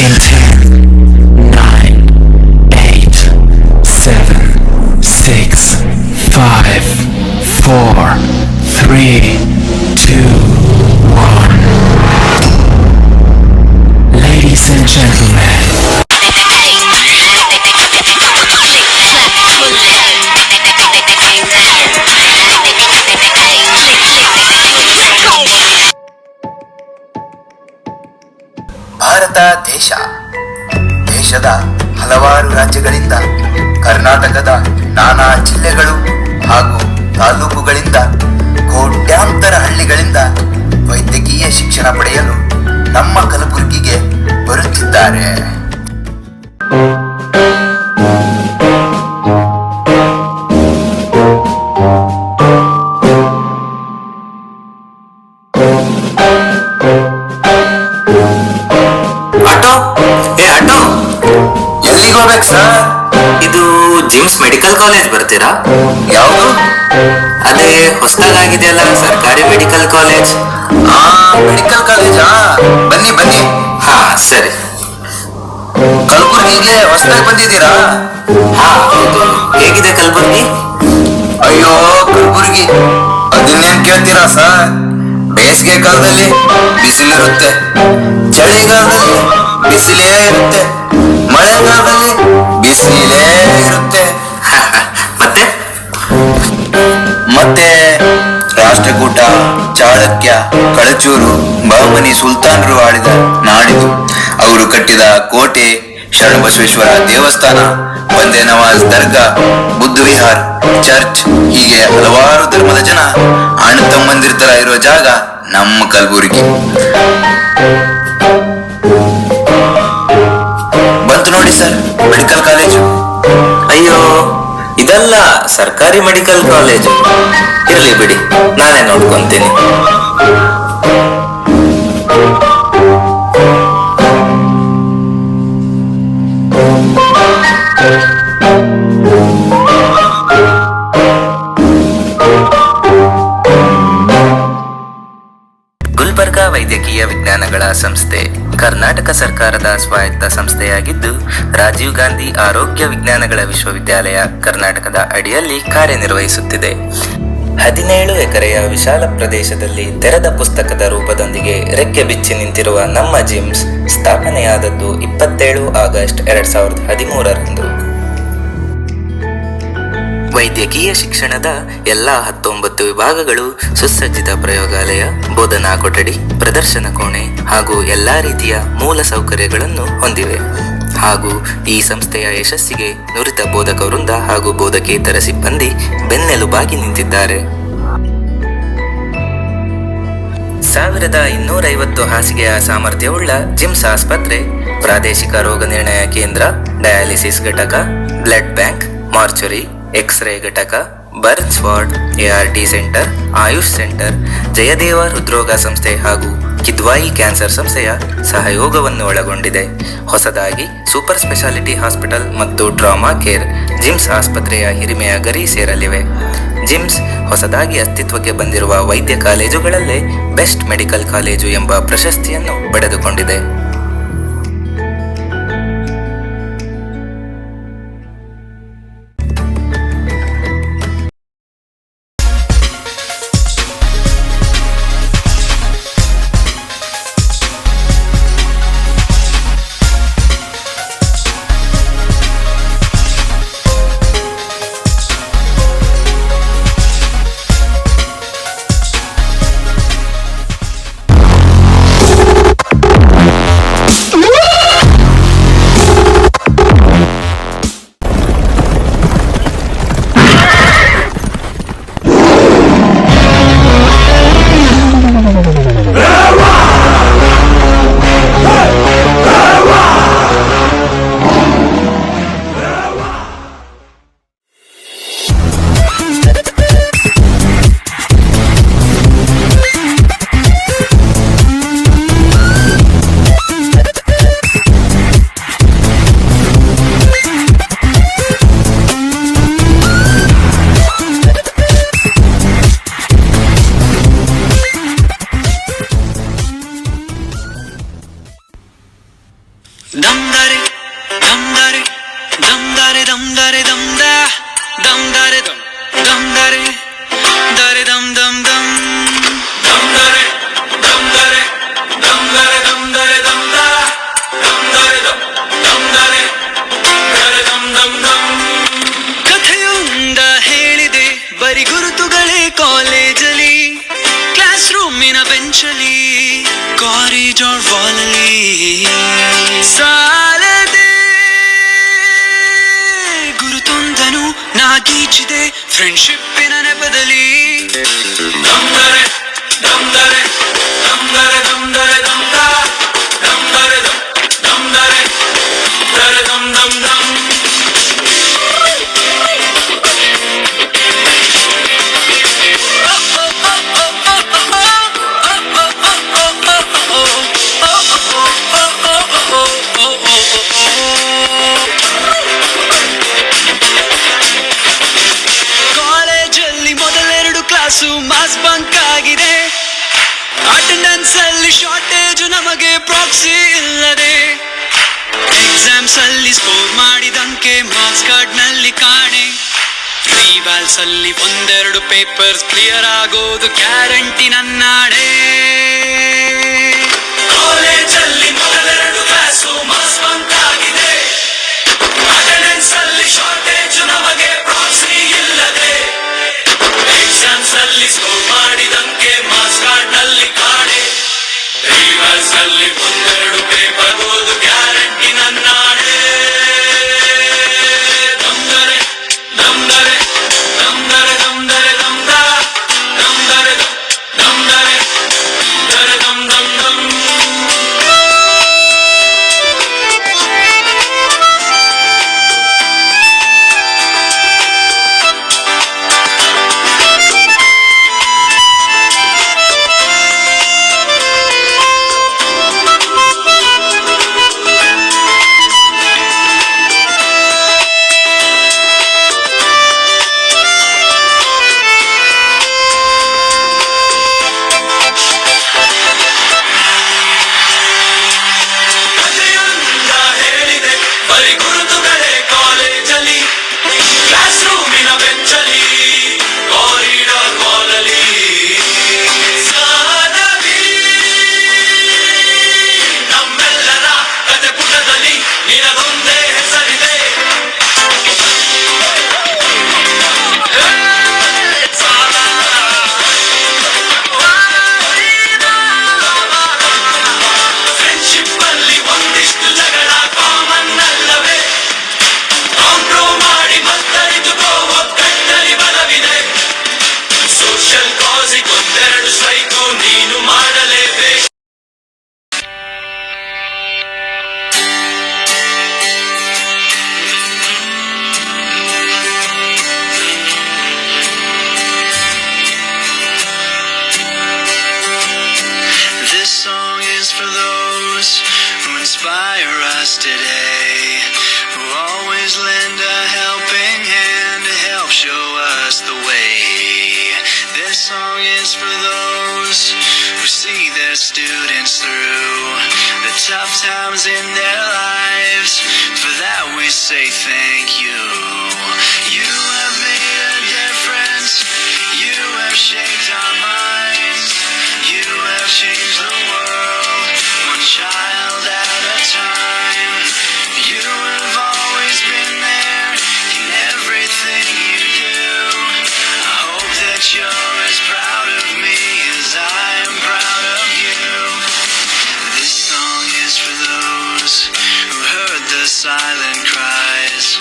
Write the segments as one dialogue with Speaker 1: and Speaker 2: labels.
Speaker 1: In 10, 9, 8, 7, 6, 5, 4, 3, 2, 1. Ladies and gentlemen,
Speaker 2: Bharat ದೇಶದ ಹಲವಾರು ರಾಜ್ಯಗಳಿಂದ, ಕರ್ನಾಟಕದ ನಾನಾ ಜಿಲ್ಲೆಗಳು ಹಾಗೂ ತಾಲೂಕುಗಳಿಂದ, ಕೋಟ್ಯಾಂತರ ಹಳ್ಳಿಗಳಿಂದ ವೈದ್ಯಕೀಯ ಶಿಕ್ಷಣ ಪಡೆಯಲು ನಮ್ಮ ಕಲಬುರಗಿಗೆ ಬರುತ್ತಿದ್ದಾರೆ. ಎಲ್ಲಿಗೆ ಹೋಗ್ಬೇಕು ಸರ್?
Speaker 3: ಇದು ಜಿಮ್ಸ್ ಮೆಡಿಕಲ್ ಕಾಲೇಜ್ ಬರ್ತೀರಾ?
Speaker 2: ಯಾವುದು?
Speaker 3: ಅದೇ ಹೊಸದಾಗಿದೆಯಲ್ಲ, ಸರ್ಕಾರಿ ಮೆಡಿಕಲ್ ಕಾಲೇಜ್.
Speaker 2: ಮೆಡಿಕಲ್ ಕಾಲೇಜಾ? ಬನ್ನಿ ಬನ್ನಿ.
Speaker 3: ಹಾ ಸರಿ.
Speaker 2: ಕಲಬುರ್ಗಿಗೆ ಹೊಸದಾಗಿ ಬಂದಿದ್ದೀರಾ?
Speaker 3: ಹಾ ಹೌದು. ಹೇಗಿದೆ ಕಲಬುರ್ಗಿ?
Speaker 2: ಅಯ್ಯೋ ಕಲಬುರ್ಗಿ ಅದನ್ನೇನ್ ಕೇಳ್ತೀರಾ ಸರ್? ಬೇಸಿಗೆ ಕಾಲದಲ್ಲಿ ಬಿಸಿಲಿರುತ್ತೆ, ಚಳಿಗಾಲದಲ್ಲಿ ಬಿಸಿಲೇ ಇರುತ್ತೆ, ಮಳೆಗಾಲದಲ್ಲಿ ಬಿಸಿಲೇ ಇರುತ್ತೆ.
Speaker 3: ಮತ್ತೆ
Speaker 2: ಮತ್ತೆ ರಾಷ್ಟ್ರಕೂಟ, ಚಾಳಕ್ಯ, ಕಳಚೂರು, ಬಹಮನಿ ಸುಲ್ತಾನರು ಆಳಿದ ನಾಡಿದು. ಅವರು ಕಟ್ಟಿದ ಕೋಟೆ, ಶರಣಬಸವೇಶ್ವರ ದೇವಸ್ಥಾನ, ಬಂದೆ ನವಾಜ್ ದರ್ಗಾ, ಬುದ್ಧ ವಿಹಾರ್, ಚರ್ಚ್, ಹೀಗೆ ಹಲವಾರು ಧರ್ಮದ ಜನ ಅಣ್ಣ ತಮ್ಮಂದಿರ ತರ ಇರೋ ಜಾಗ ನಮ್ಮ ಕಲಬುರಗಿ. ಬಂತು ನೋಡಿ ಸರ್ ಮೆಡಿಕಲ್ ಕಾಲೇಜು.
Speaker 3: ಅಯ್ಯೋ, ಇದಲ್ಲ ಸರ್ಕಾರಿ ಮೆಡಿಕಲ್ ಕಾಲೇಜು. ಇರ್ಲಿ ಬಿಡಿ, ನಾನೇ ನೋಡ್ಕೊಂತೀನಿ. ಗುಲ್ಬರ್ಗಾ ವೈದ್ಯಕೀಯ ವಿಜ್ಞಾನಗಳ ಸಂಸ್ಥೆ ಕರ್ನಾಟಕ ಸರ್ಕಾರದ ಸ್ವಾಯತ್ತ ಸಂಸ್ಥೆಯಾಗಿದ್ದು, ರಾಜೀವ್ ಗಾಂಧಿ ಆರೋಗ್ಯ ವಿಜ್ಞಾನಗಳ ವಿಶ್ವವಿದ್ಯಾಲಯ ಕರ್ನಾಟಕದ ಅಡಿಯಲ್ಲಿ ಕಾರ್ಯನಿರ್ವಹಿಸುತ್ತಿದೆ. 17 ಎಕರೆಯ ವಿಶಾಲ ಪ್ರದೇಶದಲ್ಲಿ ತೆರೆದ ಪುಸ್ತಕದ ರೂಪದೊಂದಿಗೆ ರೆಕ್ಕೆ ಬಿಚ್ಚಿ ನಿಂತಿರುವ ನಮ್ಮ ಜಿಮ್ಸ್ ಸ್ಥಾಪನೆಯಾದದ್ದು 27 ಆಗಸ್ಟ್ 2013ರಂದು. ವೈದ್ಯಕೀಯ ಶಿಕ್ಷಣದ ಎಲ್ಲ 19 ವಿಭಾಗಗಳು, ಸುಸಜ್ಜಿತ ಪ್ರಯೋಗಾಲಯ, ಬೋಧನಾ ಕೊಠಡಿ, ಪ್ರದರ್ಶನ ಕೋಣೆ ಹಾಗೂ ಎಲ್ಲಾ ರೀತಿಯ ಮೂಲ ಸೌಕರ್ಯಗಳನ್ನು ಹೊಂದಿವೆ. ಹಾಗೂ ಈ ಸಂಸ್ಥೆಯ ಯಶಸ್ಸಿಗೆ ನುರಿತ ಬೋಧಕ ವೃಂದ ಹಾಗೂ ಬೋಧಕೇತರ ಸಿಬ್ಬಂದಿ ಬೆನ್ನೆಲುಬಾಗಿ ನಿಂತಿದ್ದಾರೆ. 1250 ಹಾಸಿಗೆಯ ಸಾಮರ್ಥ್ಯವುಳ್ಳ ಜಿಮ್ಸ್ ಆಸ್ಪತ್ರೆ, ಪ್ರಾದೇಶಿಕ ರೋಗ ನಿರ್ಣಯ ಕೇಂದ್ರ, ಡಯಾಲಿಸಿಸ್ ಘಟಕ, ಬ್ಲಡ್ ಬ್ಯಾಂಕ್, ಮಾರ್ಚುರಿ, ಎಕ್ಸ್ರೇ ಘಟಕ, burns ward, ART centre, AYUSH centre, Jayadeva ಹೃದ್ರೋಗ ಸಂಸ್ಥೆ ಹಾಗೂ ಕಿದ್ವಾಯಿ ಕ್ಯಾನ್ಸರ್ ಸಂಸ್ಥೆಯ ಸಹಯೋಗವನ್ನು ಒಳಗೊಂಡಿದೆ. ಹೊಸದಾಗಿ ಸೂಪರ್ ಸ್ಪೆಷಾಲಿಟಿ ಹಾಸ್ಪಿಟಲ್ ಮತ್ತು ಟ್ರಾಮಾ ಕೇರ್ ಜಿಮ್ಸ್ ಆಸ್ಪತ್ರೆಯ ಹಿರಿಮೆಯ ಗರಿ ಸೇರಲಿವೆ. ಜಿಮ್ಸ್ ಹೊಸದಾಗಿ ಅಸ್ತಿತ್ವಕ್ಕೆ ಬಂದಿರುವ ವೈದ್ಯ ಕಾಲೇಜುಗಳಲ್ಲೇ ಬೆಸ್ಟ್ ಮೆಡಿಕಲ್ ಕಾಲೇಜು ಎಂಬ ಪ್ರಶಸ್ತಿಯನ್ನು ಪಡೆದುಕೊಂಡಿದೆ.
Speaker 4: ರೂಮಿನ ಬೆಂಚಲಿ ಕಾರಿಡಾರ್ ವಾಲಲ್ಲಿ ಸಾಲದೆ ಗುರುತೊಂದನು ನಾಗೀಚಿದೆ ಫ್ರೆಂಡ್ಶಿಪ್ಪಿನ ನೆಪದಲ್ಲಿ ದಮ್ದರೆ ದಮ್ದರೆ ದಮ್ದರೆ ದಮ್ದರೆ ದಮ್ದ ದಮ್ದರೆ ದಮ್ದರೆ ದರೆ ದಮ್ ದಮ್ ದಮ್ ಕಾಲೇಜಲ್ಲಿ ಮೊದಲೆರಡು ಕ್ಲಾಸು ಮಾಸ್ ಬಂಕ್ ಆಗಿದೆ ಅಟೆಂಡೆನ್ಸ್ ಅಲ್ಲಿ ಶಾರ್ಟೇಜು ನಮಗೆ ಪ್ರಾಕ್ಸಿ ಇಲ್ಲದೆ ಎಕ್ಸಾಮ್ಸ್ ಅಲ್ಲಿ ಸ್ಕೋರ್ ಮಾಡಿದಂಕೆ ಮಾರ್ಕ್ಸ್ ಕಾರ್ಡ್ ನಲ್ಲಿ ಕಾಣೆ ರಿವಾಲ್ಸ್ ಅಲ್ಲಿ ಒಂದೆರಡು ಪೇಪರ್ಸ್ ಕ್ಲಿಯರ್ ಆಗೋದು ಗ್ಯಾರಂಟಿ ನನ್ನಾಡೆ ಕಾಲೇಜಲ್ಲಿ ಮೊದಲೆರಡು ಕ್ಲಾಸು ಮಾಸ್ ಬಂಕ್ ಆಗಿದೆ ಅಟೆಂಡೆನ್ಸ್ ಅಲ್ಲಿ ಶಾರ್ಟೇಜು ನಮಗೆ ಪ್ರಾಕ್ಸಿ ಇಲ್ಲದೆ ಎಕ್ಸಾಮ್ಸ್ ಅಲ್ಲಿ ಸ್ಕೋರ್ ಮಾಡಿದಂಕೆ ಮಾರ್ಕ್ಸ್ ಕಾರ್ಡ್ ನಲ್ಲಿ ಕಾಣೆ ರಿವರ್ಸ್ ಅಲ್ಲಿ ಒಂದೆರಡು ಪೇಪರ್ ಓದು ಗ್ಯಾರಂಟಿ ನನ್ನಾಡೆ ದಮ್ದರೆ ದಮ್ದರೆ ದಮ್ದರೆ ದಮ್ದರೆ ದಮ್ದ ದಮ್ದರೆ ದಮ್ದರೆ ದರೆ ದಮ್ ದಮ್ ದಮ್ ಕಥೆಯೊಂದ ಹೇಳಿದೆ ಬರೀ ಗುರುತುಗಳೇ ಕಾಲೇಜಲ್ಲಿ ಕ್ಲಾಸ್ ರೂಮಿನ ಬೆಂಚಲಿ ಕಾರಿಡಾರ್ ವಾಲಲ್ಲಿ ಸಾಲವಿ ನಮ್ಮೆಲ್ಲರ ಕತೆ ಪುಟದಲ್ಲಿ ನಿನಗೊಂದೇ ಹೆಸರಿದೆ ಫ್ರೆಂಡ್ಶಿಪ್ ಅಲ್ಲಿ ಒಂದಿಷ್ಟು ಜಗಳ ಕಾಮನ್ ಅಲ್ಲವೇ ಕಾಂಪ್ರೋ ಮಾಡಿ ಮತ್ತರಿತುಕೋ ಒಕ್ಕಟ್ಟಲ್ಲಿ ಬಲವಿದೆ ಸೋಷಿಯಲ್ ಕಾಸಿಗೆ ಒಂದೆರಡು ಸ್ಟ್ರೈಕು ನೀನು ಮಾಡಲೇಬೇಕು This song is for those who inspire us today, who always lend a helping hand to help show us the way. This song is for those who see their students through the tough times in their lives. For that we say thank you. You have made a difference. You have shaped our minds. You have changed the world, one child at a time. You have always been there in everything you do. I hope that you're as proud of me as I am proud of you. This song is for those who heard the silent cries,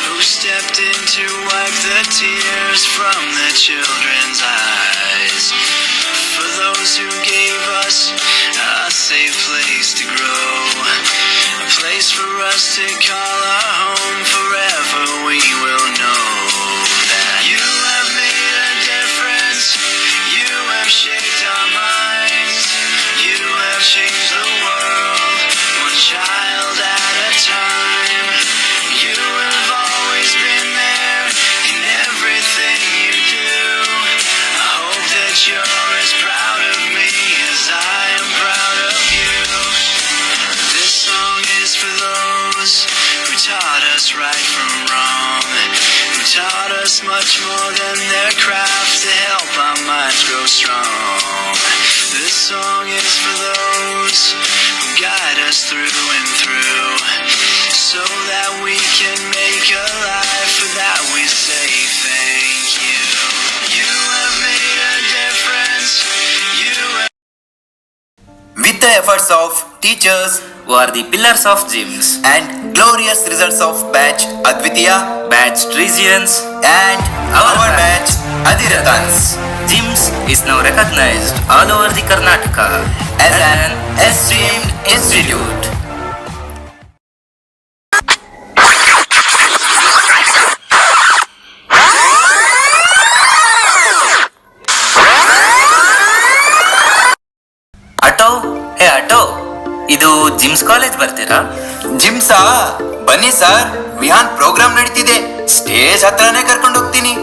Speaker 4: who stepped in to wipe the tears from the children's eyes. For those who gave us a safe place to grow, a place for us to call our home. Forever we will know that you have made a difference. You have shaped our minds. You have changed the world, one child at a time. You have always been there in everything you do. I hope that you're as proud of me as I am proud of you. This song is for those who taught us right from wrong, who taught us much more than their craft to help our minds grow strong. This song is for those who guide us through and through, so that we can make a life. For that we say thank you. You have made a difference. You
Speaker 2: the efforts of teachers
Speaker 3: who are the pillars of gyms,
Speaker 2: and glorious results of batch Advitiya
Speaker 3: batch Trizians,
Speaker 2: and our batch Adhiratans
Speaker 3: gyms is now recognized all over the Karnataka
Speaker 2: as an esteemed institute.
Speaker 3: Auto ಹೇ auto, ಇದು GIMS college ಬರ್ತೀರಾ?
Speaker 2: ಜಿಮ್ಸಾ? ಬನ್ನಿ sir, Vihaan programme ನಡೀತಿದೆ, stage ಹತ್ರನೇ ಕರ್ಕೊಂಡು ಹೋಗ್ತೀನಿ.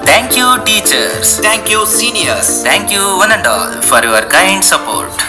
Speaker 3: Thank you teachers,
Speaker 2: thank you seniors.
Speaker 3: Thank you one and all for your kind support.